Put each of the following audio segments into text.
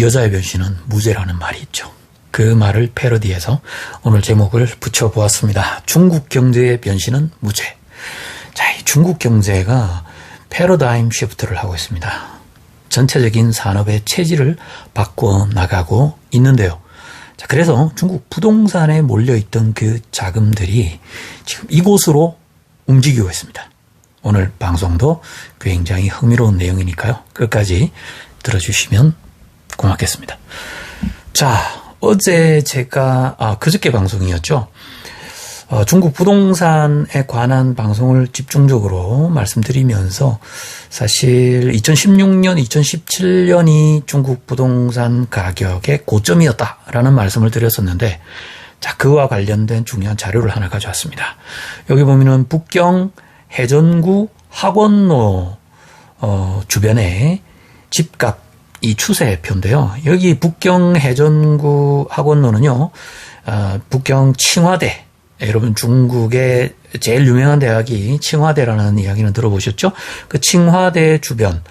여자의 변신은 무죄라는 말이 있죠. 그 말을 패러디해서 오늘 제목을 붙여보았습니다. 중국 경제의 변신은 무죄. 자, 이 중국 경제가 패러다임 시프트를 하고 있습니다. 전체적인 산업의 체질을 바꿔 나가고 있는데요. 자, 그래서 중국 부동산에 몰려있던 그 자금들이 지금 이곳으로 움직이고 있습니다. 오늘 방송도 굉장히 흥미로운 내용이니까요. 끝까지 들어주시면 고맙겠습니다. 자, 어제 제가 그저께 방송이었죠. 중국 부동산에 관한 방송을 집중적으로 말씀드리면서 사실 2016년, 2017년이 중국 부동산 가격의 고점이었다라는 말씀을 드렸었는데, 자, 그와 관련된 중요한 자료를 하나 가져왔습니다. 여기 보면은 북경 해전구 학원로 주변에 집값 이 추세표인데요. 여기 북경 해전구 학원로는요, 북경 칭화대, 여러분 중국의 제일 유명한 대학이 칭화대라는 이야기는 들어보셨죠? 그 칭화대 주변,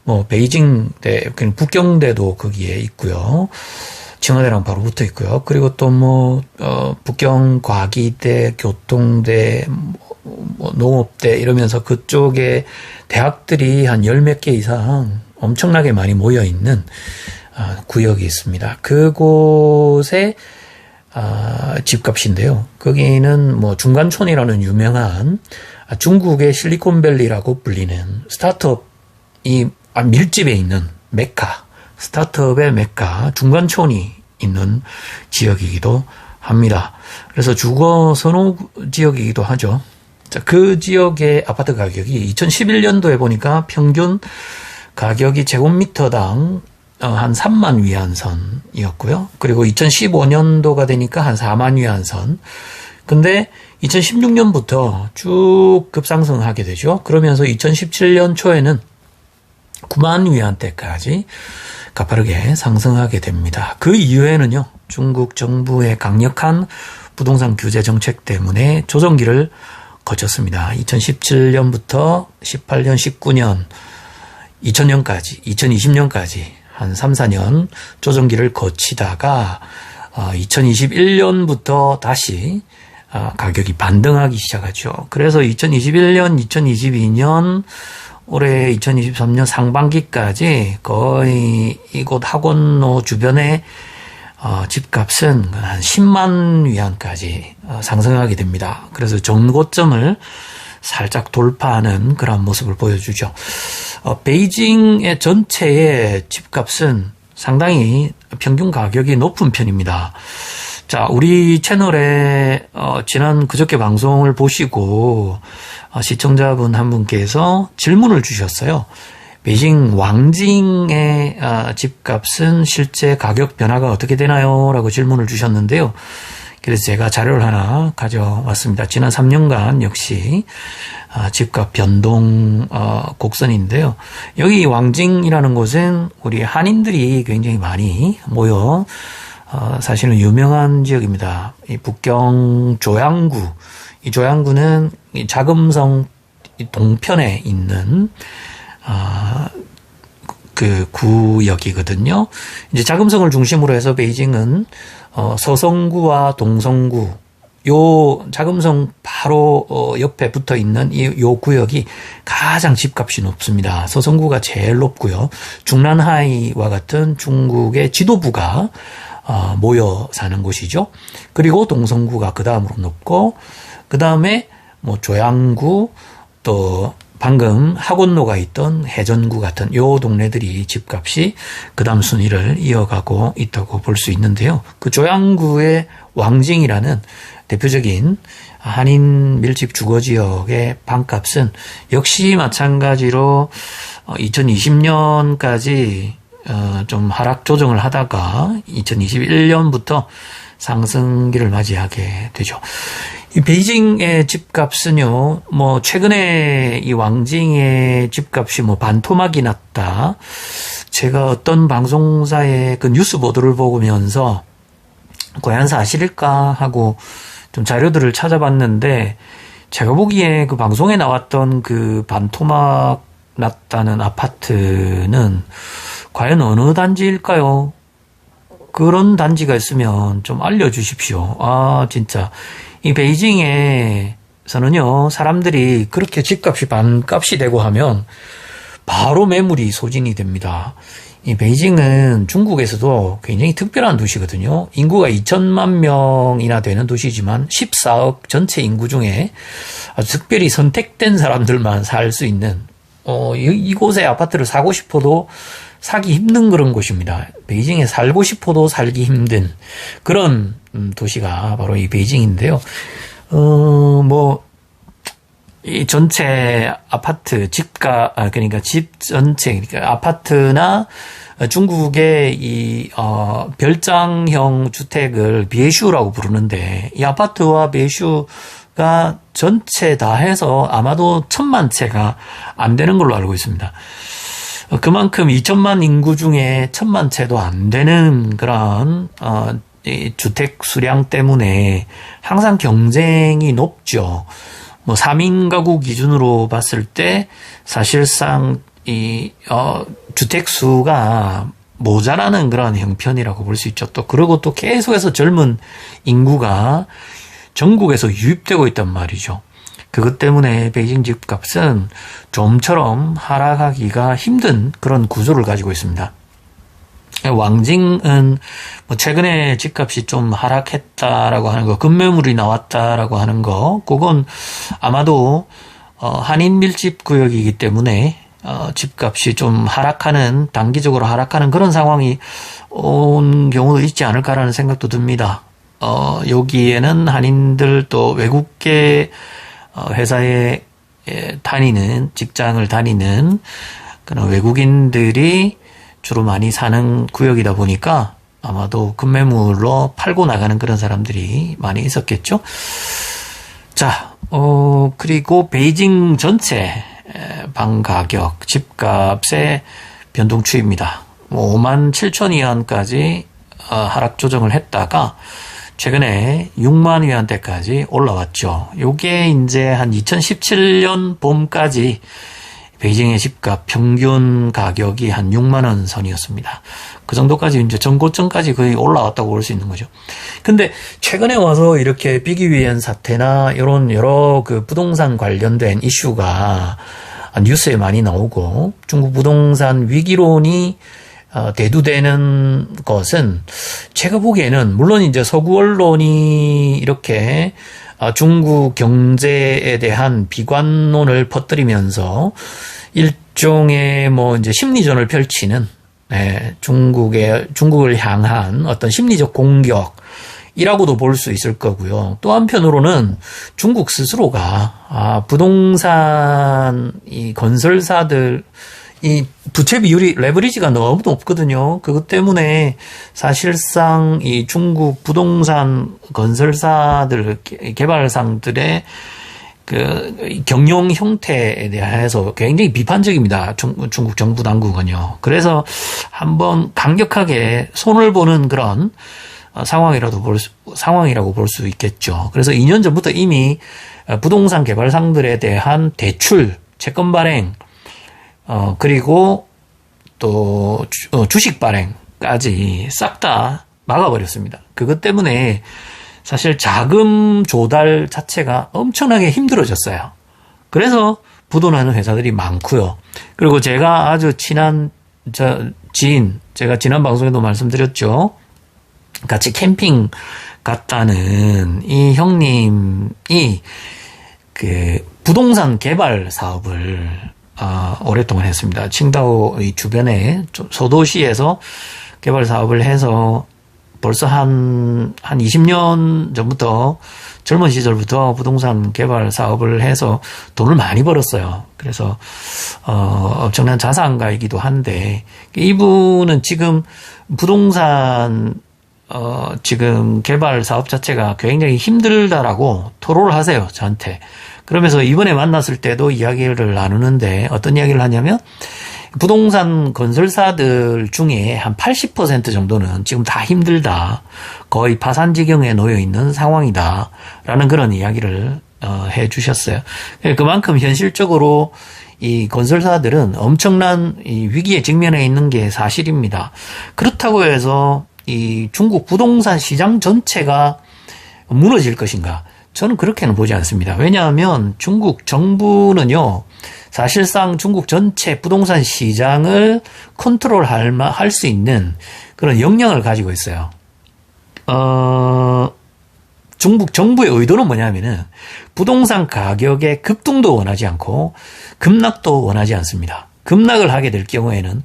뭐 베이징대, 북경대도 거기에 있고요. 칭화대랑 바로 붙어 있고요. 그리고 또 북경 과기대, 교통대, 농업대 이러면서 그쪽에 대학들이 한 10몇 개 이상 엄청나게 많이 모여있는 구역이 있습니다. 그곳에 집값인데요. 거기는 중간촌이라는 유명한 중국의 실리콘밸리라고 불리는 스타트업이 밀집해 있는 메카, 스타트업의 메카, 중간촌이 있는 지역이기도 합니다. 그래서 주거 선호 지역이기도 하죠. 자, 그 지역의 아파트 가격이 2011년도에 보니까 평균 가격이 제곱미터당 한 3만 위안선이었고요. 그리고 2015년도가 되니까 한 4만 위안선. 근데 2016년부터 쭉 급상승하게 되죠. 그러면서 2017년 초에는 9만 위안대까지 가파르게 상승하게 됩니다. 그 이후에는요, 중국 정부의 강력한 부동산 규제 정책 때문에 조정기를 거쳤습니다. 2017년부터 18년, 19년, 2000년까지, 2020년까지 한 3, 4년 조정기를 거치다가 2021년부터 다시 가격이 반등하기 시작하죠. 그래서 2021년, 2022년, 올해 2023년 상반기까지 거의 이곳 학원로 주변의 집값은 한 10만 위안까지 상승하게 됩니다. 그래서 정고점을 살짝 돌파하는 그런 모습을 보여주죠. 베이징의 전체의 집값은 상당히 평균 가격이 높은 편입니다. 자, 우리 채널에 지난 그저께 방송을 보시고 시청자분 한 분께서 질문을 주셨어요. 베이징 왕징의 집값은 실제 가격 변화가 어떻게 되나요? 라고 질문을 주셨는데요. 그래서 제가 자료를 하나 가져왔습니다. 지난 3년간 역시 집값 변동 곡선인데요. 여기 왕징이라는 곳은 우리 한인들이 굉장히 많이 모여 사실은 유명한 지역입니다. 이 북경 조양구, 이 조양구는 이 자금성 동편에 있는 그 구역이거든요. 이제 자금성을 중심으로 해서 베이징은 서성구와 동성구, 요 자금성 바로 옆에 붙어 있는 요 구역이 가장 집값이 높습니다. 서성구가 제일 높고요. 중난하이와 같은 중국의 지도부가 모여 사는 곳이죠. 그리고 동성구가 그 다음으로 높고, 그 다음에 조양구, 또 방금 학원로가 있던 해전구 같은 요 동네들이 집값이 그 다음 순위를 이어가고 있다고 볼 수 있는데요. 그 조양구의 왕징이라는 대표적인 한인 밀집 주거지역의 방값은 역시 마찬가지로 2020년까지 좀 하락 조정을 하다가 2021년부터 상승기를 맞이하게 되죠. 이 베이징의 집값은요, 최근에 이 왕징의 집값이 반토막이 났다. 제가 어떤 방송사의 그 뉴스 보도를 보면서 과연 사실일까 하고 좀 자료들을 찾아봤는데, 제가 보기에 그 방송에 나왔던 그 반토막 났다는 아파트는 과연 어느 단지일까요? 그런 단지가 있으면 좀 알려주십시오. 아, 진짜. 이 베이징에서는요, 사람들이 그렇게 집값이 반값이 되고 하면 바로 매물이 소진이 됩니다. 이 베이징은 중국에서도 굉장히 특별한 도시거든요. 인구가 2천만 명이나 되는 도시지만 14억 전체 인구 중에 아주 특별히 선택된 사람들만 살 수 있는 이곳에 아파트를 사고 싶어도 사기 힘든 그런 곳입니다. 베이징에 살고 싶어도 살기 힘든 그런 도시가 바로 이 베이징인데요. 이 전체 아파트 집가 그러니까 집 전체 그러니까 아파트나 중국의 이 별장형 주택을 비에슈라고 부르는데 이 아파트와 비에슈가 전체 다 해서 아마도 1,000만 채가 안 되는 걸로 알고 있습니다. 그만큼 2천만 인구 중에 1,000만 채도 안 되는 그런 이 주택 수량 때문에 항상 경쟁이 높죠. 3인 가구 기준으로 봤을 때 사실상 주택 수가 모자라는 그런 형편이라고 볼 수 있죠. 그리고 또 계속해서 젊은 인구가 전국에서 유입되고 있단 말이죠. 그것 때문에 베이징 집값은 좀처럼 하락하기가 힘든 그런 구조를 가지고 있습니다. 왕징은 최근에 집값이 좀 하락했다라고 하는 거, 급매물이 나왔다라고 하는 거, 그건 아마도 한인 밀집 구역이기 때문에 집값이 좀 하락하는, 단기적으로 하락하는 그런 상황이 온 경우도 있지 않을까라는 생각도 듭니다. 여기에는 한인들 또 외국계 회사에 다니는, 직장을 다니는 그런 외국인들이 주로 많이 사는 구역이다 보니까 아마도 급매물로 팔고 나가는 그런 사람들이 많이 있었겠죠. 자, 그리고 베이징 전체 방 가격, 집값의 변동 추이입니다. 57,000위안까지 하락 조정을 했다가 최근에 6만 위안대까지 올라왔죠. 요게 이제 한 2017년 봄까지 베이징의 집값 평균 가격이 한 6만 원 선이었습니다. 그 정도까지 이제 전고점까지 거의 올라왔다고 볼 수 있는 거죠. 근데 최근에 와서 이렇게 비기위원 사태나 이런 여러 그 부동산 관련된 이슈가 뉴스에 많이 나오고 중국 부동산 위기론이 대두되는 것은 제가 보기에는 물론 이제 서구 언론이 이렇게 중국 경제에 대한 비관론을 퍼뜨리면서 일종의 이제 심리전을 펼치는 중국을 향한 어떤 심리적 공격이라고도 볼 수 있을 거고요. 또 한편으로는 중국 스스로가 부동산 이 건설사들 이 부채 비율이 레버리지가 너무 높거든요. 그것 때문에 사실상 이 중국 부동산 건설사들, 개발상들의 그 경영 형태에 대해서 굉장히 비판적입니다. 중국 정부 당국은요. 그래서 한번 강력하게 손을 보는 그런 상황이라고 볼 수 있겠죠. 그래서 2년 전부터 이미 부동산 개발상들에 대한 대출, 채권 발행, 그리고 또 주식 발행까지 싹 다 막아버렸습니다. 그것 때문에 사실 자금 조달 자체가 엄청나게 힘들어졌어요. 그래서 부도나는 회사들이 많고요. 그리고 제가 아주 친한 지인, 제가 지난 방송에도 말씀드렸죠. 같이 캠핑 갔다는 이 형님이 그 부동산 개발 사업을 오랫동안 했습니다. 칭다오 주변에 소도시에서 개발 사업을 해서 벌써 한 20년 전부터 젊은 시절부터 부동산 개발 사업을 해서 돈을 많이 벌었어요. 그래서 엄청난 자산가이기도 한데 이분은 지금 부동산 지금 개발 사업 자체가 굉장히 힘들다라고 토로를 하세요, 저한테. 그러면서 이번에 만났을 때도 이야기를 나누는데 어떤 이야기를 하냐면 부동산 건설사들 중에 한 80% 정도는 지금 다 힘들다. 거의 파산 지경에 놓여 있는 상황이다. 라는 그런 이야기를 해 주셨어요. 그만큼 현실적으로 이 건설사들은 엄청난 이 위기에 직면해 있는 게 사실입니다. 그렇다고 해서 이 중국 부동산 시장 전체가 무너질 것인가? 저는 그렇게는 보지 않습니다. 왜냐하면 중국 정부는요, 사실상 중국 전체 부동산 시장을 컨트롤할 수 있는 그런 역량을 가지고 있어요. 중국 정부의 의도는 뭐냐면은 부동산 가격의 급등도 원하지 않고 급락도 원하지 않습니다. 급락을 하게 될 경우에는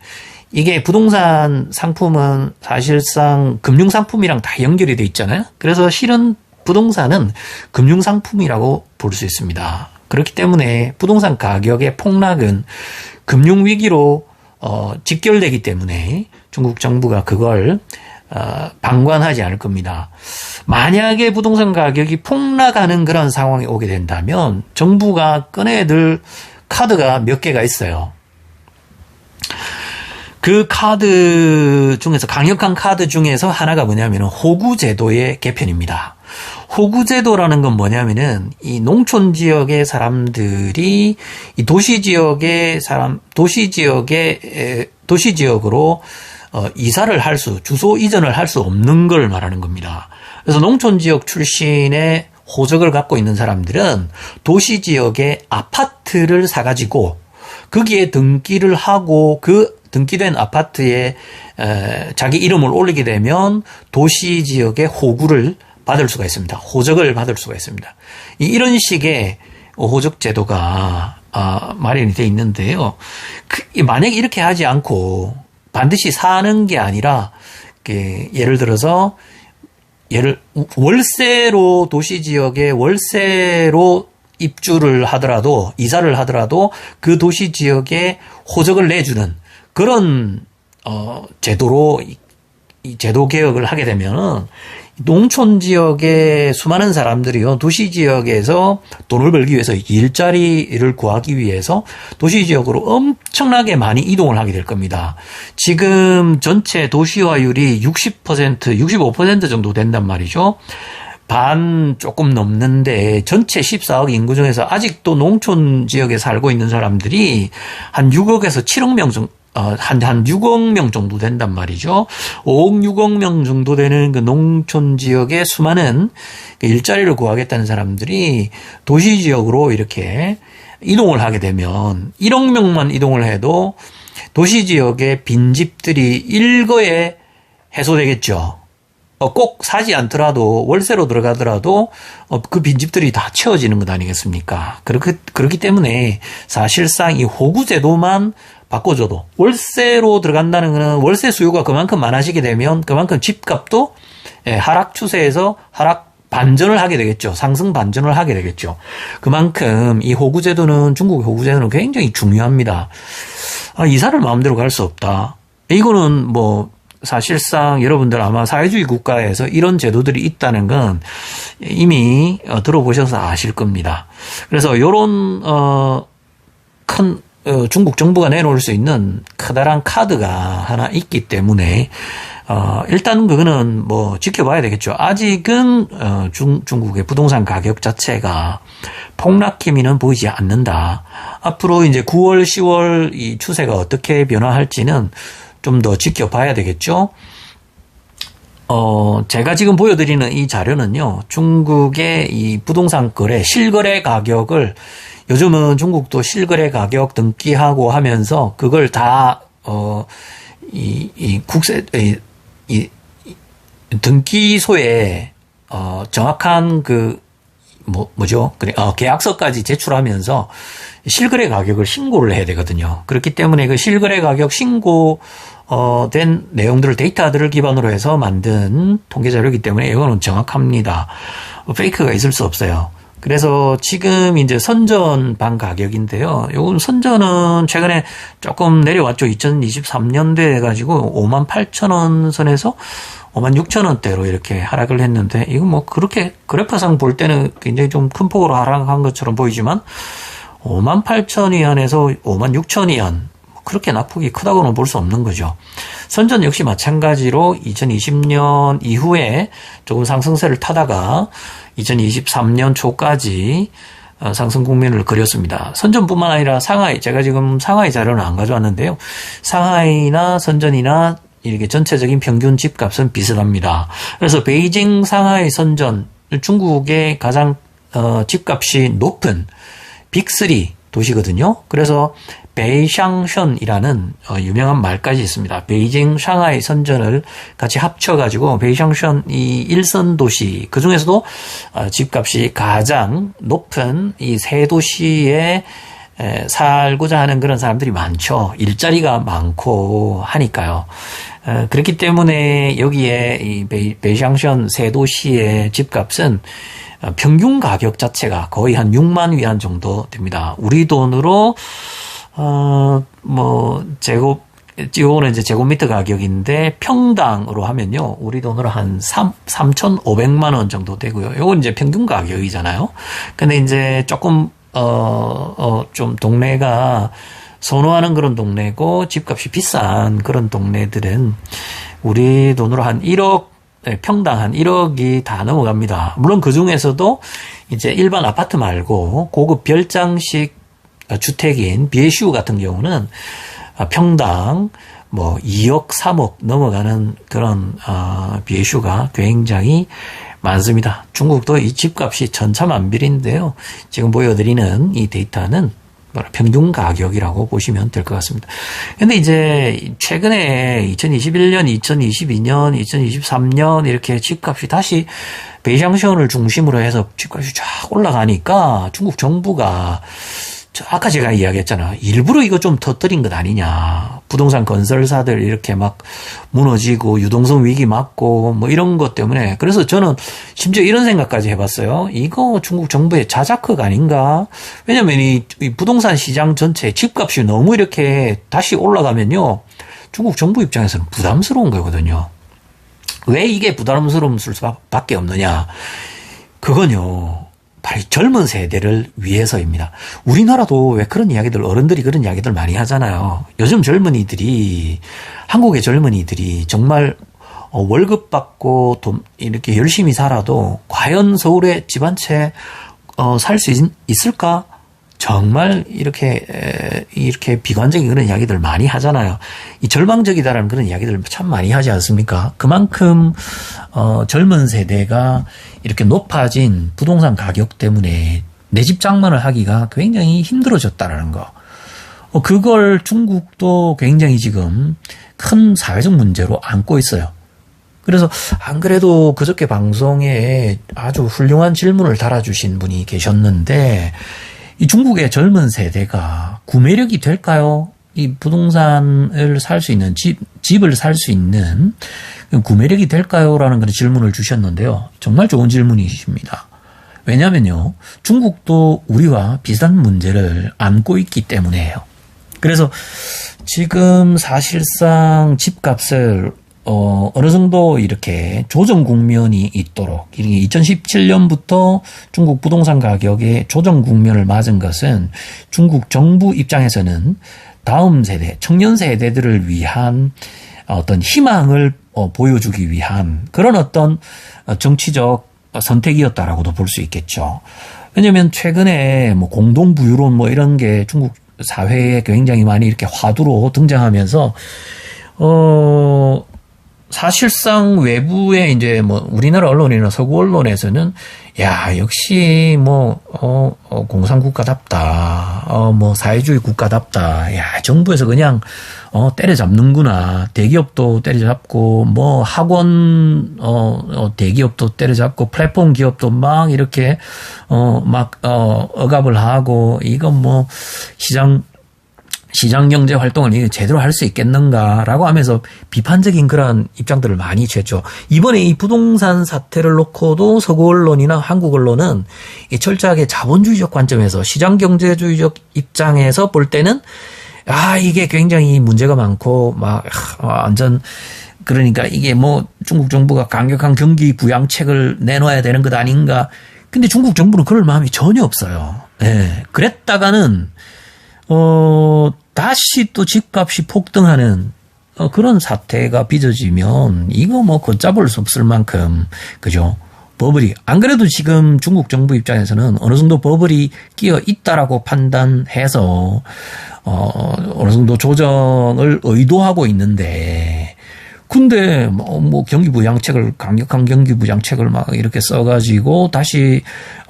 이게 부동산 상품은 사실상 금융상품이랑 다 연결이 돼 있잖아요. 그래서 실은 부동산은 금융상품이라고 볼 수 있습니다. 그렇기 때문에 부동산 가격의 폭락은 금융위기로 직결되기 때문에 중국 정부가 그걸 방관하지 않을 겁니다. 만약에 부동산 가격이 폭락하는 그런 상황이 오게 된다면 정부가 꺼내들 카드가 몇 개가 있어요. 그 카드 중에서 강력한 카드 중에서 하나가 뭐냐면 호구제도의 개편입니다. 호구제도라는 건 뭐냐면은 이 농촌 지역의 사람들이 이 도시 지역으로 이사를 주소 이전을 할 수 없는 걸 말하는 겁니다. 그래서 농촌 지역 출신의 호적을 갖고 있는 사람들은 도시 지역의 아파트를 사가지고 거기에 등기를 하고 그 등기된 아파트에 자기 이름을 올리게 되면 도시 지역의 호구를 받을 수가 있습니다. 호적을 받을 수가 있습니다. 이런 식의 호적 제도가 마련이 되어 있는데요. 만약에 이렇게 하지 않고 반드시 사는 게 아니라 예를 들어서 월세로 도시 지역에 월세로 입주를 하더라도 이사를 하더라도 그 도시 지역에 호적을 내주는 그런 제도로 이 제도 개혁을 하게 되면은 농촌 지역의 수많은 사람들이요, 도시 지역에서 돈을 벌기 위해서 일자리를 구하기 위해서 도시 지역으로 엄청나게 많이 이동을 하게 될 겁니다. 지금 전체 도시화율이 60%, 65% 정도 된단 말이죠. 반 조금 넘는데 전체 14억 인구 중에서 아직도 농촌 지역에 살고 있는 사람들이 한 6억에서 7억 명 정도, 한 6억 명 정도 된단 말이죠. 5억, 6억 명 정도 되는 그 농촌 지역에 수많은 일자리를 구하겠다는 사람들이 도시 지역으로 이렇게 이동을 하게 되면 1억 명만 이동을 해도 도시 지역의 빈집들이 일거에 해소되겠죠. 꼭 사지 않더라도 월세로 들어가더라도 그 빈집들이 다 채워지는 것 아니겠습니까? 그렇기 때문에 사실상 이 호구제도만 바꿔줘도 월세로 들어간다는 것은 월세 수요가 그만큼 많아지게 되면 그만큼 집값도 하락 추세에서 반전을 하게 되겠죠. 상승 반전을 하게 되겠죠. 그만큼 이 호구제도는, 중국의 호구제도는 굉장히 중요합니다. 이사를 마음대로 갈 수 없다. 이거는 사실상 여러분들 아마 사회주의 국가에서 이런 제도들이 있다는 건 이미 들어보셔서 아실 겁니다. 그래서 이런 큰 중국 정부가 내놓을 수 있는 커다란 카드가 하나 있기 때문에 일단 그거는 지켜봐야 되겠죠. 아직은 중국의 부동산 가격 자체가 폭락 기미는 보이지 않는다. 앞으로 이제 9월, 10월 이 추세가 어떻게 변화할지는 좀 더 지켜봐야 되겠죠. 제가 지금 보여드리는 이 자료는요, 중국의 이 부동산 거래, 실거래 가격을 요즘은 중국도 실거래 가격 등기하고 하면서 그걸 다, 등기소에, 정확한 계약서까지 제출하면서 실거래 가격을 신고를 해야 되거든요. 그렇기 때문에 그 실거래 가격 된 내용들을 데이터들을 기반으로 해서 만든 통계 자료이기 때문에 이거는 정확합니다. 페이크가 있을 수 없어요. 그래서 지금 이제 선전방 가격인데요. 요건 선전은 최근에 조금 내려왔죠. 2023년도에 해가지고 58,000원 선에서 56,000원대로 이렇게 하락을 했는데, 이건 그렇게 그래프상 볼 때는 굉장히 좀 큰 폭으로 하락한 것처럼 보이지만, 58,000위안에서 56,000위안, 그렇게 낙폭이 크다고는 볼 수 없는 거죠. 선전 역시 마찬가지로 2020년 이후에 조금 상승세를 타다가 2023년 초까지 상승 국면을 그렸습니다. 선전뿐만 아니라 상하이, 제가 지금 상하이 자료는 안 가져왔는데요. 상하이나 선전이나 이렇게 전체적인 평균 집값은 비슷합니다. 그래서 베이징, 상하이, 선전, 중국의 가장 집값이 높은 빅3 도시거든요. 그래서 베이샹션이라는 유명한 말까지 있습니다. 베이징, 상하이, 선전을 같이 합쳐가지고 베이샹션 이 일선 도시, 그 중에서도 집값이 가장 높은 이 세 도시에 살고자 하는 그런 사람들이 많죠. 일자리가 많고 하니까요. 그렇기 때문에 여기에 이 베이샹션 세 도시의 집값은 평균 가격 자체가 거의 한 6만 위안 정도 됩니다. 우리 돈으로 요거는 이제 제곱미터 가격인데 평당으로 하면요. 우리 돈으로 한 3,500만 원 정도 되고요. 요건 이제 평균 가격이잖아요. 근데 이제 조금 좀 동네가 선호하는 그런 동네고 집값이 비싼 그런 동네들은 우리 돈으로 한 1억, 평당 한 1억이 다 넘어갑니다. 물론 그 중에서도 이제 일반 아파트 말고 고급 별장식 주택인 비에슈 같은 경우는 평당 2억, 3억 넘어가는 그런 비에슈가 굉장히 많습니다. 중국도 이 집값이 천차만별인데요. 지금 보여드리는 이 데이터는 평균 가격이라고 보시면 될 것 같습니다. 근데 이제 최근에 2021년, 2022년, 2023년 이렇게 집값이 다시 베이샹션을 중심으로 해서 집값이 쫙 올라가니까 중국 정부가 아까 제가 이야기했잖아. 일부러 이거 좀 터뜨린 것 아니냐. 부동산 건설사들 이렇게 막 무너지고 유동성 위기 맞고 뭐 이런 것 때문에. 그래서 저는 심지어 이런 생각까지 해봤어요. 이거 중국 정부의 자작극 아닌가? 왜냐면 이 부동산 시장 전체 집값이 너무 이렇게 다시 올라가면요. 중국 정부 입장에서는 부담스러운 거거든요. 왜 이게 부담스러울 수밖에 없느냐. 그건요. 바로 젊은 세대를 위해서입니다. 우리나라도 왜 그런 이야기들, 어른들이 그런 이야기들 많이 하잖아요. 요즘 젊은이들이, 한국의 젊은이들이 정말 월급 받고 돈 이렇게 열심히 살아도 과연 서울에 집 한 채 살 수 있을까? 정말 이렇게 비관적인 그런 이야기들 많이 하잖아요. 이 절망적이다라는 그런 이야기들 참 많이 하지 않습니까? 그만큼 젊은 세대가 이렇게 높아진 부동산 가격 때문에 내 집 장만을 하기가 굉장히 힘들어졌다라는 거. 그걸 중국도 굉장히 지금 큰 사회적 문제로 안고 있어요. 그래서 안 그래도 그저께 방송에 아주 훌륭한 질문을 달아주신 분이 계셨는데 이 중국의 젊은 세대가 구매력이 될까요? 이 부동산을 살 수 있는 집을 살 수 있는 구매력이 될까요? 라는 그런 질문을 주셨는데요. 정말 좋은 질문이십니다. 왜냐면요. 중국도 우리와 비슷한 문제를 안고 있기 때문에요. 그래서 지금 사실상 집값을 어느 정도 이렇게 조정 국면이 있도록, 2017년부터 중국 부동산 가격의 조정 국면을 맞은 것은 중국 정부 입장에서는 다음 세대, 청년 세대들을 위한 어떤 희망을 보여주기 위한 그런 어떤 정치적 선택이었다라고도 볼 수 있겠죠. 왜냐면 최근에 공동부유론 이런 게 중국 사회에 굉장히 많이 이렇게 화두로 등장하면서, 사실상 외부에 이제 우리나라 언론이나 서구 언론에서는 역시 공산국가답다, 사회주의 국가답다, 정부에서 그냥 때려잡는구나, 대기업도 때려잡고 학원 대기업도 때려잡고 플랫폼 기업도 막 이렇게 억압을 하고, 이건 시장 경제 활동을 제대로 할 수 있겠는가라고 하면서 비판적인 그런 입장들을 많이 냈죠. 이번에 이 부동산 사태를 놓고도 서구 언론이나 한국 언론은 철저하게 자본주의적 관점에서 시장 경제주의적 입장에서 볼 때는 이게 굉장히 문제가 많고 완전 그러니까 이게 중국 정부가 강력한 경기 부양책을 내놓아야 되는 것 아닌가. 근데 중국 정부는 그럴 마음이 전혀 없어요. 네. 그랬다가는 다시 또 집값이 폭등하는 그런 사태가 빚어지면 이거 걷잡을 수 없을 만큼, 그죠? 버블이, 안 그래도 지금 중국 정부 입장에서는 어느 정도 버블이 끼어 있다라고 판단해서, 어느 정도 조정을 의도하고 있는데, 근데, 경기부양책을, 강력한 경기부양책을 막 이렇게 써가지고, 다시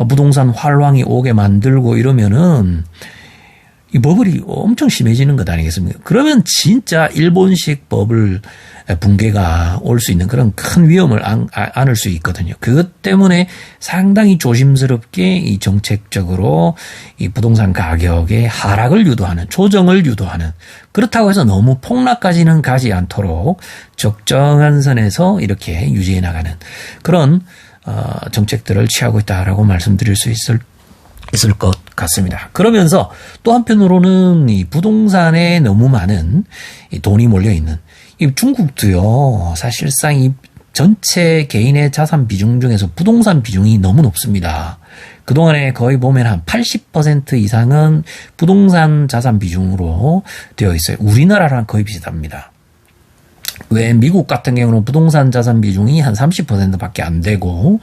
부동산 활황이 오게 만들고 이러면은, 이 버블이 엄청 심해지는 것 아니겠습니까? 그러면 진짜 일본식 버블 붕괴가 올 수 있는 그런 큰 위험을 안을 수 있거든요. 그것 때문에 상당히 조심스럽게 이 정책적으로 이 부동산 가격의 하락을 유도하는, 조정을 유도하는, 그렇다고 해서 너무 폭락까지는 가지 않도록 적정한 선에서 이렇게 유지해 나가는 그런 정책들을 취하고 있다라고 말씀드릴 수 있을 것 같습니다. 그러면서 또 한편으로는 이 부동산에 너무 많은 이 돈이 몰려있는, 이 중국도요, 사실상 이 전체 개인의 자산 비중 중에서 부동산 비중이 너무 높습니다. 그동안에 거의 보면 한 80% 이상은 부동산 자산 비중으로 되어 있어요. 우리나라랑 거의 비슷합니다. 왜 미국 같은 경우는 부동산 자산 비중이 한 30%밖에 안 되고,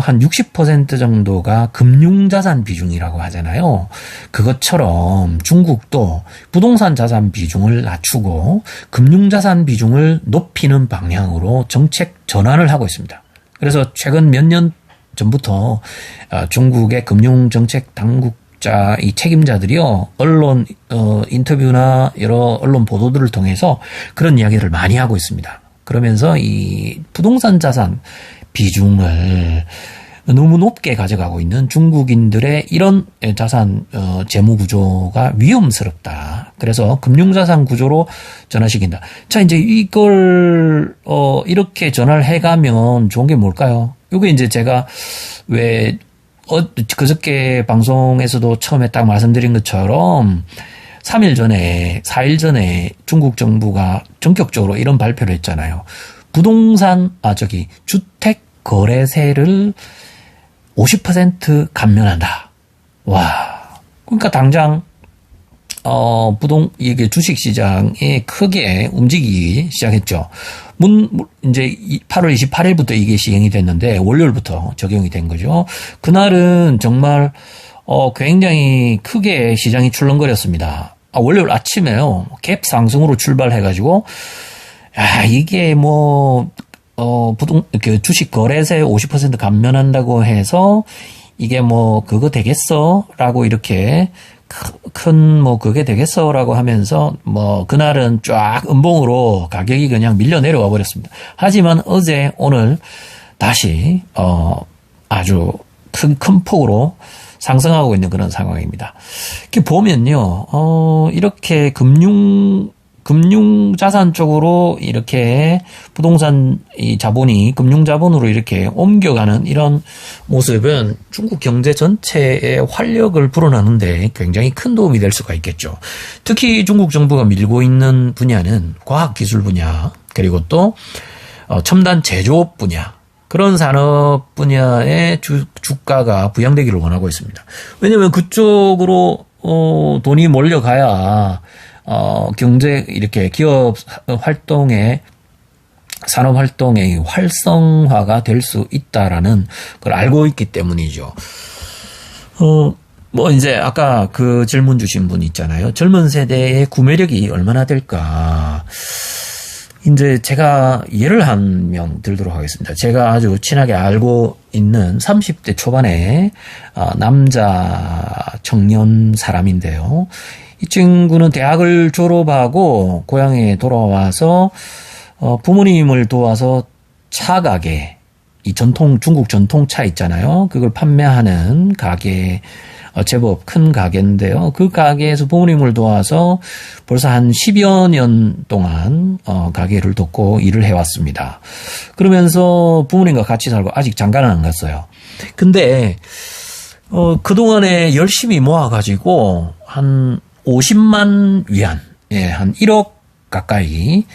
한 60% 정도가 금융자산 비중이라고 하잖아요. 그것처럼 중국도 부동산 자산 비중을 낮추고 금융자산 비중을 높이는 방향으로 정책 전환을 하고 있습니다. 그래서 최근 몇 년 전부터 중국의 금융정책 당국자 이 책임자들이요, 언론 인터뷰나 여러 언론 보도들을 통해서 그런 이야기를 많이 하고 있습니다. 그러면서 이 부동산 자산 비중을 너무 높게 가져가고 있는 중국인들의 이런 자산 재무 구조가 위험스럽다. 그래서 금융자산 구조로 전환시킨다. 자, 이제 이걸 이렇게 전환을 해가면 좋은 게 뭘까요? 요게 이제 제가 왜 그저께 방송에서도 처음에 딱 말씀드린 것처럼 4일 전에 중국 정부가 전격적으로 이런 발표를 했잖아요. 주택 거래세를 50% 감면한다. 와. 그러니까 당장, 이게 주식시장에 크게 움직이기 시작했죠. 이제 8월 28일부터 이게 시행이 됐는데, 월요일부터 적용이 된 거죠. 그날은 정말, 굉장히 크게 시장이 출렁거렸습니다. 월요일 아침에요. 갭 상승으로 출발해가지고, 이게 주식 거래세 50% 감면한다고 해서 이게 그거 되겠어? 라고 이렇게 그게 되겠어? 라고 하면서 그날은 쫙 음봉으로 가격이 그냥 밀려 내려와 버렸습니다. 하지만 오늘 다시, 아주 큰 폭으로 상승하고 있는 그런 상황입니다. 이렇게 보면요, 이렇게 금융자산 쪽으로 이렇게 부동산 자본이 금융자본으로 이렇게 옮겨가는 이런 모습은 중국 경제 전체의 활력을 불어넣는데 굉장히 큰 도움이 될 수가 있겠죠. 특히 중국 정부가 밀고 있는 분야는 과학기술 분야, 그리고 또 첨단 제조업 분야, 그런 산업 분야의 주가가 부양되기를 원하고 있습니다. 왜냐하면 그쪽으로 돈이 몰려가야 경제, 이렇게 기업 활동의, 산업 활동의 활성화가 될 수 있다라는 걸 알고 있기 때문이죠. 이제 아까 그 질문 주신 분 있잖아요. 젊은 세대의 구매력이 얼마나 될까. 이제 제가 예를 한 명 들도록 하겠습니다. 제가 아주 친하게 알고 있는 30대 초반의 남자 청년 사람인데요. 이 친구는 대학을 졸업하고 고향에 돌아와서 부모님을 도와서 차 가게, 이 중국 전통차 있잖아요. 그걸 판매하는 가게, 제법 큰 가게인데요. 그 가게에서 부모님을 도와서 벌써 한 10여 년 동안 가게를 돕고 일을 해왔습니다. 그러면서 부모님과 같이 살고 아직 장가는 안 갔어요. 근데 그동안에 열심히 모아가지고 한 50만 위안, 한 1억 가까이,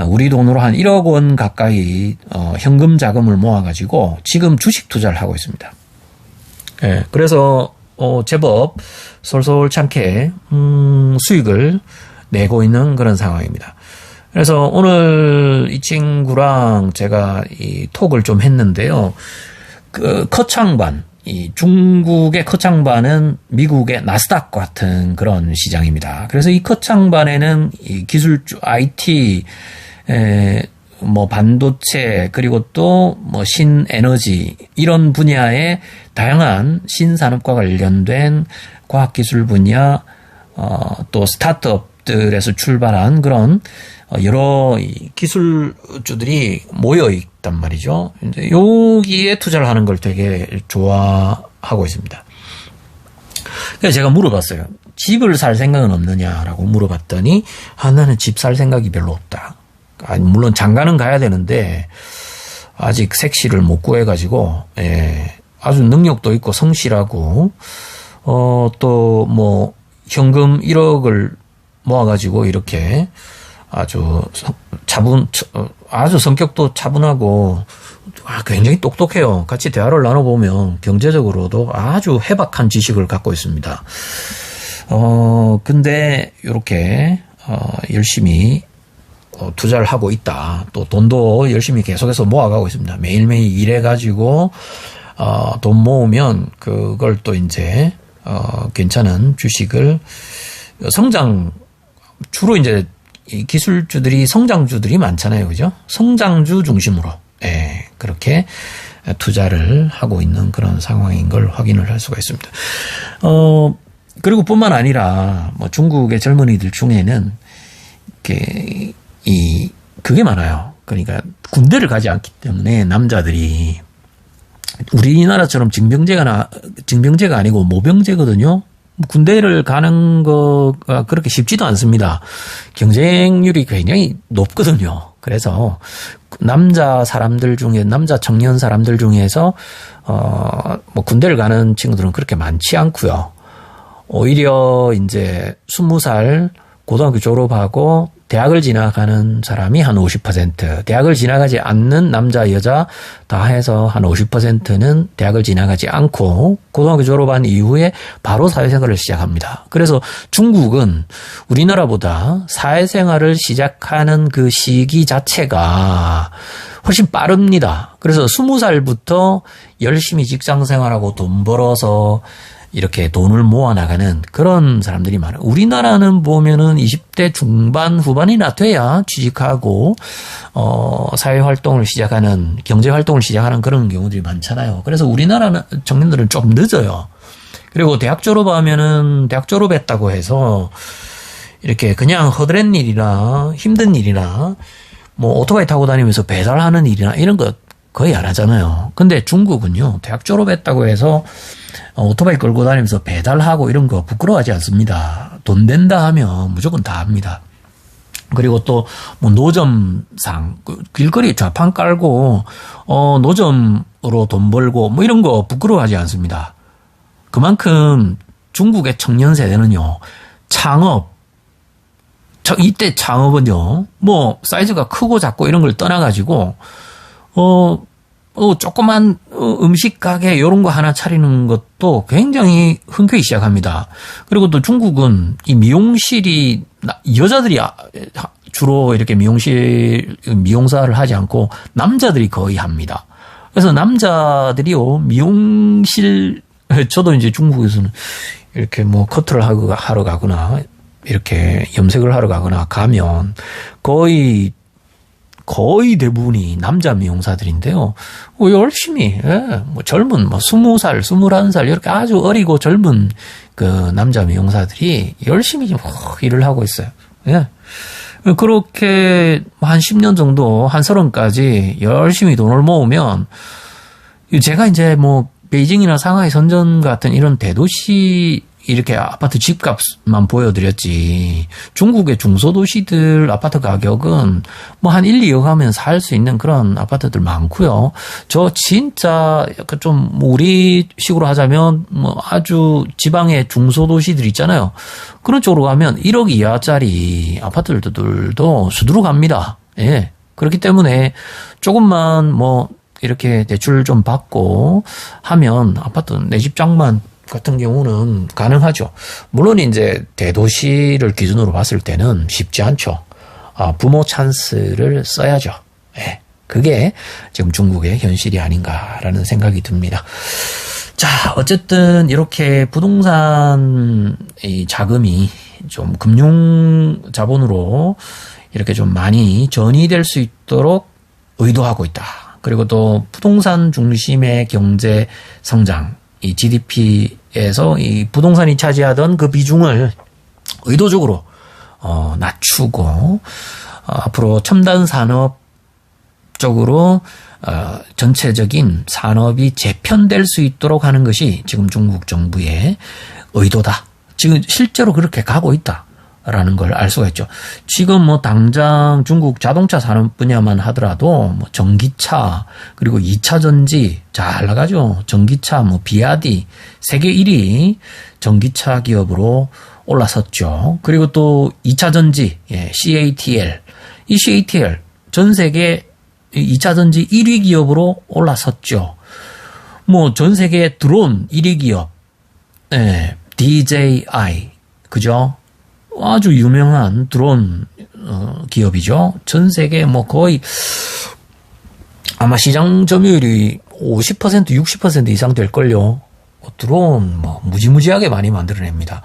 우리 돈으로 한 1억 원 가까이 현금 자금을 모아가지고 지금 주식 투자를 하고 있습니다. 그래서 제법 솔솔찮게 수익을 내고 있는 그런 상황입니다. 그래서 오늘 이 친구랑 제가 이 톡을 좀 했는데요. 그 커창반, 이 중국의 커창반은 미국의 나스닥 같은 그런 시장입니다. 그래서 이 커창반에는 이 기술주, IT, 뭐 반도체, 그리고 또 뭐 신에너지 이런 분야의 다양한 신산업과 관련된 과학기술 분야, 또 스타트업들에서 출발한 그런 여러 기술주들이 모여 있단 말이죠. 이제 여기에 투자를 하는 걸 되게 좋아하고 있습니다. 그래서 제가 물어봤어요. 집을 살 생각은 없느냐라고 물어봤더니, 나는 집 살 생각이 별로 없다. 물론 장가는 가야 되는데 아직 색시를 못 구해가지고, 아주 능력도 있고 성실하고, 또 뭐 현금 1억을 모아가지고 이렇게 아주 아주 성격도 차분하고 굉장히 똑똑해요. 같이 대화를 나눠보면 경제적으로도 아주 해박한 지식을 갖고 있습니다. 근데 이렇게 열심히 투자를 하고 있다. 또 돈도 열심히 계속해서 모아가고 있습니다. 매일매일 일해가지고 돈 모으면 그걸 또 이제 괜찮은 주식을 주로 이제 이 기술주들이 성장주들이 많잖아요. 그죠? 성장주 중심으로, 그렇게 투자를 하고 있는 그런 상황인 걸 확인을 할 수가 있습니다. 그리고 뿐만 아니라, 뭐 중국의 젊은이들 중에는, 그게 많아요. 그러니까 군대를 가지 않기 때문에 남자들이 우리나라처럼 징병제가 아니고 모병제거든요. 군대를 가는 거가 그렇게 쉽지도 않습니다. 경쟁률이 굉장히 높거든요. 그래서 남자 청년 사람들 중에서 뭐 군대를 가는 친구들은 그렇게 많지 않고요. 오히려 이제 20살 고등학교 졸업하고 대학을 지나가는 사람이 한 50%, 대학을 지나가지 않는 남자, 여자 다 해서 한 50%는 대학을 지나가지 않고 고등학교 졸업한 이후에 바로 사회생활을 시작합니다. 그래서 중국은 우리나라보다 사회생활을 시작하는 그 시기 자체가 훨씬 빠릅니다. 그래서 20살부터 열심히 직장생활하고 돈 벌어서 이렇게 돈을 모아나가는 그런 사람들이 많아요. 우리나라는 보면은 20대 중반, 후반이나 돼야 취직하고, 사회활동을 시작하는, 경제활동을 시작하는 그런 경우들이 많잖아요. 그래서 우리나라 청년들은 좀 늦어요. 그리고 대학 졸업했다고 해서, 이렇게 그냥 허드렛 일이나 힘든 일이나, 뭐 오토바이 타고 다니면서 배달하는 일이나 이런 거 거의 안 하잖아요. 근데 중국은요, 대학 졸업했다고 해서 오토바이 끌고 다니면서 배달하고 이런 거 부끄러워하지 않습니다. 돈 된다 하면 무조건 다 합니다. 그리고 또 뭐 노점상 길거리 좌판 깔고 노점으로 돈 벌고 뭐 이런 거 부끄러워하지 않습니다. 그만큼 중국의 청년 세대는요, 이때 창업은요, 뭐 사이즈가 크고 작고 이런 걸 떠나가지고 조그만 음식 가게 이런 거 하나 차리는 것도 굉장히 흔쾌히 시작합니다. 그리고 또 중국은 이 미용실이 여자들이 주로 이렇게 미용사를 하지 않고 남자들이 거의 합니다. 그래서 남자들이요, 미용실, 저도 이제 중국에서는 이렇게 뭐 커트를 하러 가거나 이렇게 염색을 하러 가면 거의 대부분이 남자 미용사들인데요. 열심히, 뭐 젊은, 20살, 21살, 이렇게 아주 어리고 젊은 그 남자 미용사들이 열심히 일을 하고 있어요. 예. 그렇게 한 10년 정도, 한 30까지 열심히 돈을 모으면, 제가 이제 뭐, 베이징이나 상하이, 선전 같은 이런 대도시 이렇게 아파트 집값만 보여드렸지, 중국의 중소도시들 아파트 가격은 뭐 한 1, 2억 하면 살 수 있는 그런 아파트들 많고요. 저 진짜 약간 좀 우리 식으로 하자면 뭐 아주 지방의 중소도시들 있잖아요. 그런 쪽으로 가면 1억 이하짜리 아파트들도 수두룩합니다. 예. 그렇기 때문에 조금만 뭐 이렇게 대출 좀 받고 하면 아파트 내 집 장만 같은 경우는 가능하죠. 물론 이제 대도시를 기준으로 봤을 때는 쉽지 않죠. 부모 찬스를 써야죠. 예. 그게 지금 중국의 현실이 아닌가라는 생각이 듭니다. 자, 어쨌든 이렇게 부동산 자금이 좀 금융 자본으로 이렇게 좀 많이 전이될 수 있도록 의도하고 있다. 그리고 또 부동산 중심의 경제 성장, 이 GDP에서 이 부동산이 차지하던 그 비중을 의도적으로 낮추고 앞으로 첨단 산업 쪽으로 전체적인 산업이 재편될 수 있도록 하는 것이 지금 중국 정부의 의도다. 지금 실제로 그렇게 가고 있다라는 걸 알 수가 있죠. 지금 뭐 당장 중국 자동차 산업 분야만 하더라도 뭐 전기차 그리고 2차 전지 잘 나가죠. 전기차 뭐 비아디 세계 1위 전기차 기업으로 올라섰죠. 그리고 또 2차 전지 CATL 이 CATL 전 세계 2차 전지 1위 기업으로 올라섰죠. 뭐 전 세계 드론 1위 기업 DJI 그죠? 아주 유명한 드론 기업이죠. 전 세계 뭐 거의 아마 시장 점유율이 50% 60% 이상 될걸요. 드론 뭐 무지무지하게 많이 만들어냅니다.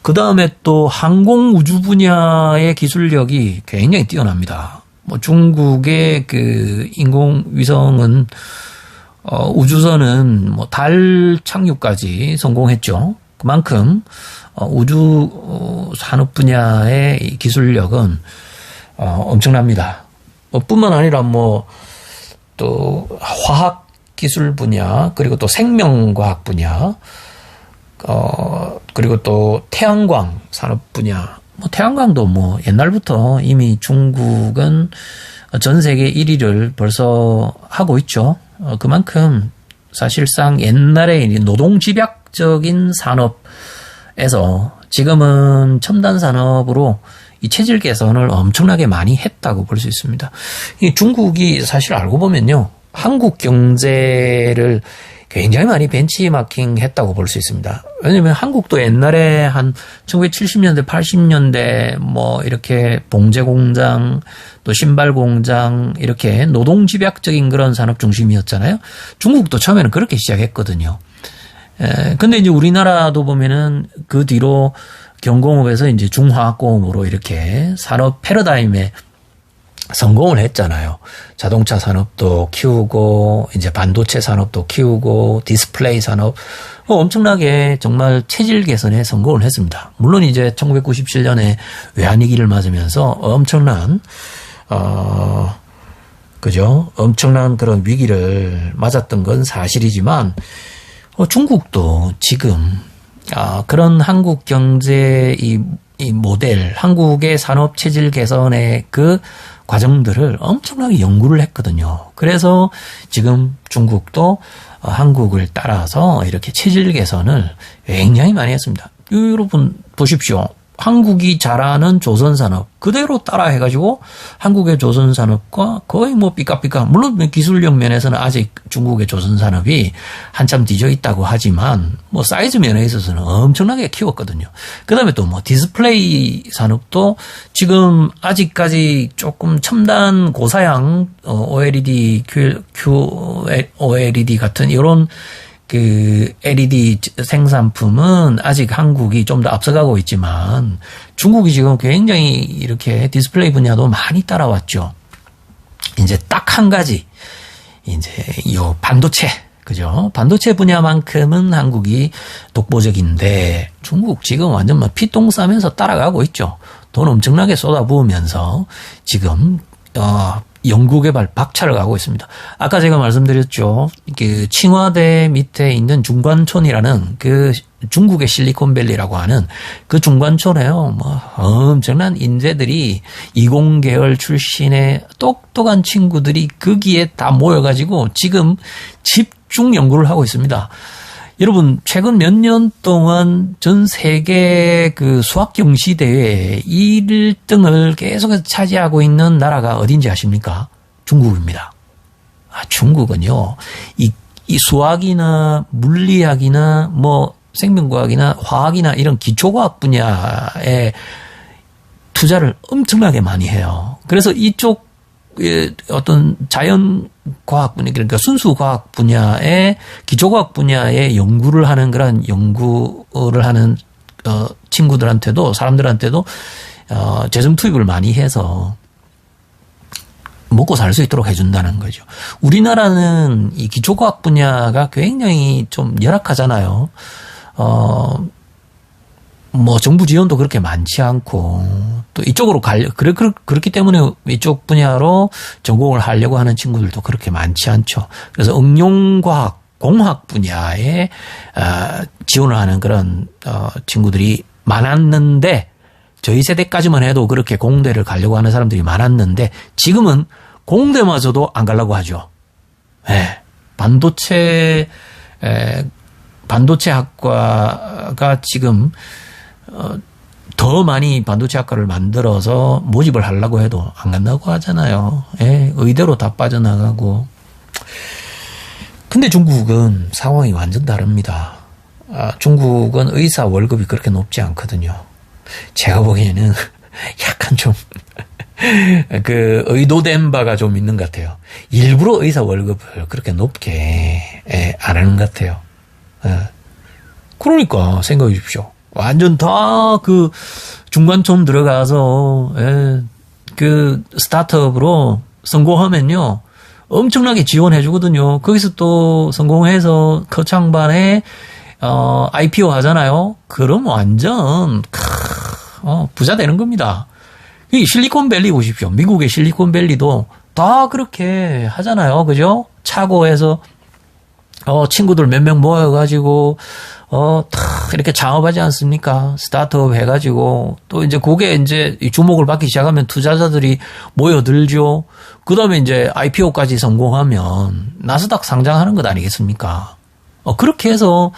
그 다음에 또 항공 우주 분야의 기술력이 굉장히 뛰어납니다. 뭐 중국의 그 인공위성은 우주선은 뭐 달 착륙까지 성공했죠. 그만큼 우주 산업 분야의 기술력은 엄청납니다. 뿐만 아니라 뭐 또 화학 기술 분야 그리고 또 생명과학 분야 그리고 또 태양광 산업 분야 뭐 태양광도 뭐 옛날부터 이미 중국은 전 세계 1위를 벌써 하고 있죠. 그만큼 사실상 옛날에 노동 집약적인 산업에서 지금은 첨단 산업으로 이 체질 개선을 엄청나게 많이 했다고 볼 수 있습니다. 이 중국이 사실 알고 보면요. 한국 경제를 굉장히 많이 벤치마킹 했다고 볼 수 있습니다. 왜냐면 한국도 옛날에 한 1970년대, 80년대 뭐 이렇게 봉제 공장, 또 신발 공장 이렇게 노동 집약적인 그런 산업 중심이었잖아요. 중국도 처음에는 그렇게 시작했거든요. 근데 이제 우리나라도 보면은 그 뒤로 경공업에서 이제 중화학공업으로 이렇게 산업 패러다임에 성공을 했잖아요. 자동차 산업도 키우고 이제 반도체 산업도 키우고 디스플레이 산업 엄청나게 정말 체질 개선에 성공을 했습니다. 물론 이제 1997년에 외환위기를 맞으면서 엄청난 그죠? 엄청난 그런 위기를 맞았던 건 사실이지만 중국도 지금 그런 한국 경제 이 모델, 한국의 산업 체질 개선의 그 과정들을 엄청나게 연구를 했거든요. 그래서 지금 중국도 한국을 따라서 이렇게 체질 개선을 굉장히 많이 했습니다. 여러분 보십시오. 한국이 잘하는 조선산업 그대로 따라해가지고 한국의 조선산업과 거의 뭐 삐까삐까 물론 기술력 면에서는 아직 중국의 조선산업이 한참 뒤져 있다고 하지만 뭐 사이즈 면에 있어서는 엄청나게 키웠거든요. 그 다음에 또 뭐 디스플레이 산업도 지금 아직까지 조금 첨단 고사양 OLED, QOLED 같은 이런 그 LED 생산품은 아직 한국이 좀 더 앞서가고 있지만 중국이 지금 굉장히 이렇게 디스플레이 분야도 많이 따라왔죠. 이제 딱 한 가지 이제 요 반도체 그죠? 반도체 분야만큼은 한국이 독보적인데 중국 지금 완전 막 피똥 싸면서 따라가고 있죠. 돈 엄청나게 쏟아부으면서 지금 연구개발 박차를 가고 있습니다. 아까 제가 말씀드렸죠. 그 칭화대 밑에 있는 중관촌이라는 그 중국의 실리콘밸리라고 하는 그 중관촌에요. 뭐 엄청난 인재들이 이공계열 출신의 똑똑한 친구들이 거기에 다 모여가지고 지금 집중 연구를 하고 있습니다. 여러분 최근 몇 년 동안 전 세계 그 수학 경시 대회 1등을 계속해서 차지하고 있는 나라가 어딘지 아십니까? 중국입니다. 중국은요. 이 수학이나 물리학이나 뭐 생명과학이나 화학이나 이런 기초과학 분야에 투자를 엄청나게 많이 해요. 그래서 이쪽 어떤 자연과학 분야, 그러니까 순수과학 분야의, 기초과학 분야의 연구를 하는 그런 연구를 하는, 친구들한테도, 사람들한테도, 재정 투입을 많이 해서 먹고 살 수 있도록 해준다는 거죠. 우리나라는 이 기초과학 분야가 굉장히 좀 열악하잖아요. 뭐 정부 지원도 그렇게 많지 않고 또 이쪽으로 그렇기 때문에 이쪽 분야로 전공을 하려고 하는 친구들도 그렇게 많지 않죠. 그래서 응용과학, 공학 분야에 지원을 하는 그런 친구들이 많았는데 저희 세대까지만 해도 그렇게 공대를 가려고 하는 사람들이 많았는데 지금은 공대마저도 안 가려고 하죠. 네. 반도체학과가 지금 더 많이 반도체학과를 만들어서 모집을 하려고 해도 안 간다고 하잖아요. 예, 의대로 다 빠져나가고. 근데 중국은 상황이 완전 다릅니다. 중국은 의사 월급이 그렇게 높지 않거든요. 제가 보기에는 약간 좀 의도된 바가 좀 있는 것 같아요. 일부러 의사 월급을 그렇게 높게 안 하는 것 같아요. 그러니까 생각해 주십시오. 완전 다 중간점 들어가서 스타트업으로 성공하면요 엄청나게 지원해 주거든요. 거기서 또 성공해서 거창반에 IPO 하잖아요. 그럼 완전 부자 되는 겁니다. 이 실리콘밸리 보십시오. 미국의 실리콘밸리도 다 그렇게 하잖아요. 그죠? 차고에서 친구들 몇 명 모여가지고 다 이렇게 창업하지 않습니까? 스타트업 해가지고 또 이제 그게 이제 주목을 받기 시작하면 투자자들이 모여들죠. 그 다음에 이제 IPO까지 성공하면 나스닥 상장하는 것 아니겠습니까? 그렇게 해서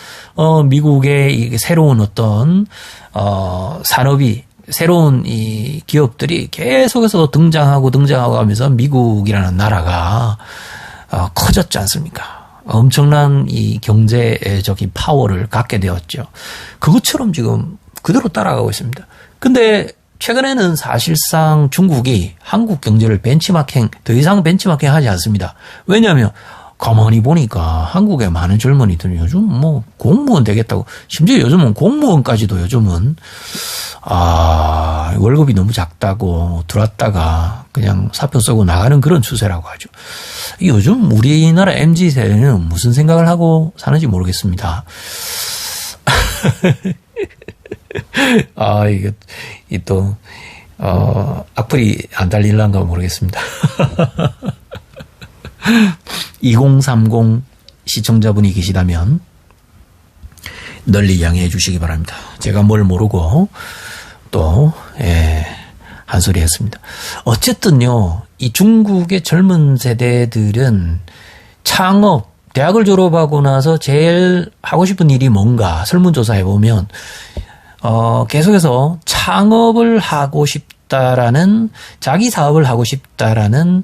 미국의 이 새로운 어떤 산업이 새로운 이 기업들이 계속해서 등장하고 하면서 미국이라는 나라가 커졌지 않습니까? 엄청난 이 경제적인 파워를 갖게 되었죠. 그것처럼 지금 그대로 따라가고 있습니다. 근데 최근에는 사실상 중국이 한국 경제를 더 이상 벤치마킹 하지 않습니다. 왜냐하면 가만히 보니까 한국의 많은 젊은이들은 요즘 뭐 공무원 되겠다고, 심지어 요즘은 공무원까지도 요즘은 월급이 너무 작다고 들어왔다가 그냥 사표 쓰고 나가는 그런 추세라고 하죠. 요즘 우리나라 MZ세대는 무슨 생각을 하고 사는지 모르겠습니다. 이게 또 악플이 안 달릴란가 모르겠습니다. 2030 시청자분이 계시다면 널리 양해해 주시기 바랍니다. 제가 뭘 모르고 또 한 소리 했습니다. 어쨌든요, 이 중국의 젊은 세대들은 창업, 대학을 졸업하고 나서 제일 하고 싶은 일이 뭔가 설문조사해 보면 계속해서 창업을 하고 싶다라는, 자기 사업을 하고 싶다라는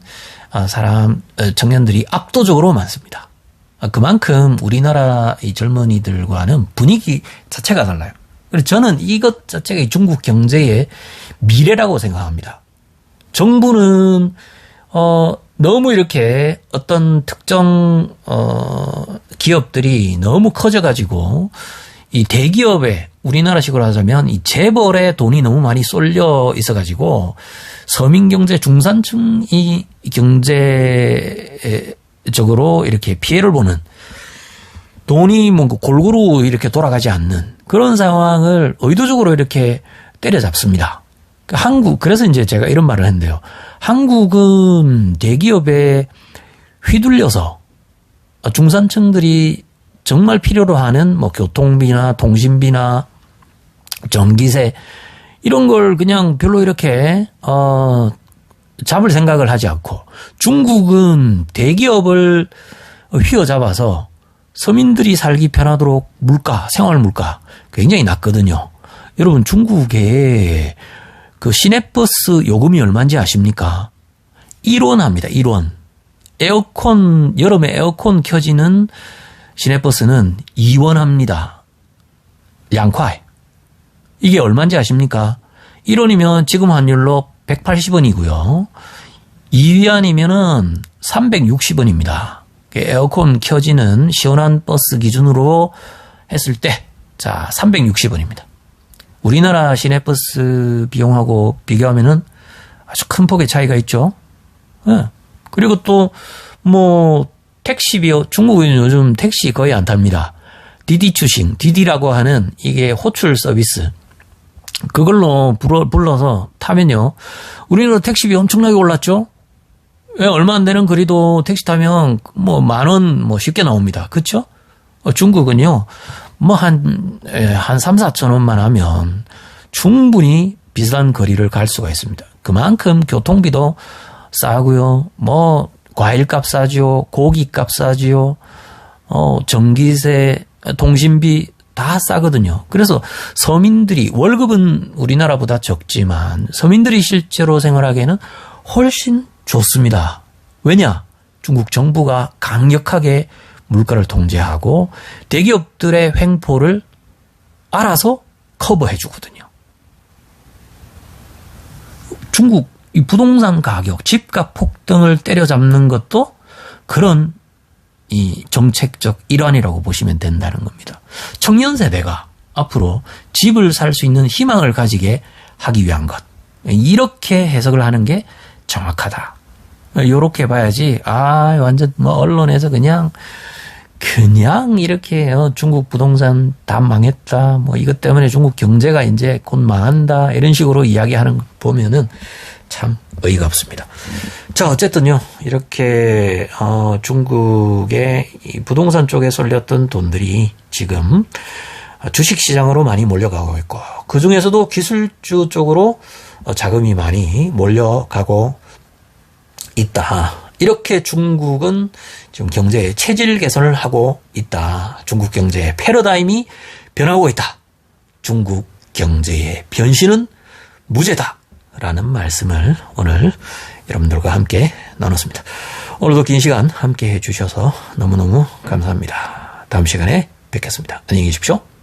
청년들이 압도적으로 많습니다. 그만큼 우리나라 이 젊은이들과는 분위기 자체가 달라요. 그래서 저는 이것 자체가 이 중국 경제의 미래라고 생각합니다. 정부는 너무 이렇게 어떤 특정 기업들이 너무 커져가지고 이 대기업에, 우리나라식으로 하자면 이 재벌의 돈이 너무 많이 쏠려 있어가지고 서민 경제, 중산층이 경제적으로 이렇게 피해를 보는, 돈이 뭐 골고루 이렇게 돌아가지 않는 그런 상황을 의도적으로 이렇게 때려잡습니다. 그래서 이제 제가 이런 말을 했는데요. 한국은 대기업에 휘둘려서 중산층들이 정말 필요로 하는 뭐 교통비나 통신비나 전기세 이런 걸 그냥 별로 이렇게 잡을 생각을 하지 않고, 중국은 대기업을 휘어잡아서 서민들이 살기 편하도록 생활 물가 굉장히 낮거든요. 여러분, 중국에 그 시내버스 요금이 얼마인지 아십니까? 1원 합니다. 1원. 여름에 에어컨 켜지는 시내버스는 2원 합니다. 양콰이. 이게 얼마인지 아십니까? 1원이면 지금 환율로 180원이고요. 2위안이면은 360원입니다. 에어컨 켜지는 시원한 버스 기준으로 했을 때, 자, 360원입니다. 우리나라 시내버스 비용하고 비교하면은 아주 큰 폭의 차이가 있죠. 네. 그리고 또, 택시비, 중국은 요즘 택시 거의 안 탑니다. 디디추싱, 디디라고 하는 이게 호출 서비스. 그걸로 불러서 타면요. 우리나라 택시비 엄청나게 올랐죠? 왜 얼마 안 되는 거리도 택시 타면 10,000원 쉽게 나옵니다. 그쵸? 중국은요, 한 3, 4천 원만 하면 충분히 비싼 거리를 갈 수가 있습니다. 그만큼 교통비도 싸고요. 과일값 싸지요. 고기값 싸지요. 전기세, 통신비 다 싸거든요. 그래서 서민들이, 월급은 우리나라보다 적지만 서민들이 실제로 생활하기에는 훨씬 좋습니다. 왜냐? 중국 정부가 강력하게 물가를 통제하고 대기업들의 횡포를 알아서 커버해 주거든요. 중국 이 부동산 가격, 집값 폭등을 때려잡는 것도 그런 이 정책적 일환이라고 보시면 된다는 겁니다. 청년 세대가 앞으로 집을 살 수 있는 희망을 가지게 하기 위한 것. 이렇게 해석을 하는 게 정확하다. 요렇게 봐야지, 완전 언론에서 그냥 이렇게 중국 부동산 다 망했다. 이것 때문에 중국 경제가 이제 곧 망한다. 이런 식으로 이야기하는 거 보면은 참 어이가 없습니다. 자, 어쨌든요. 이렇게 중국의 이 부동산 쪽에 쏠렸던 돈들이 지금 주식시장으로 많이 몰려가고 있고, 그 중에서도 기술주 쪽으로 자금이 많이 몰려가고 있다. 이렇게 중국은 지금 경제의 체질 개선을 하고 있다. 중국 경제의 패러다임이 변하고 있다. 중국 경제의 변신은 무죄다. 라는 말씀을 오늘 여러분들과 함께 나눴습니다. 오늘도 긴 시간 함께 해주셔서 너무너무 감사합니다. 다음 시간에 뵙겠습니다. 안녕히 계십시오.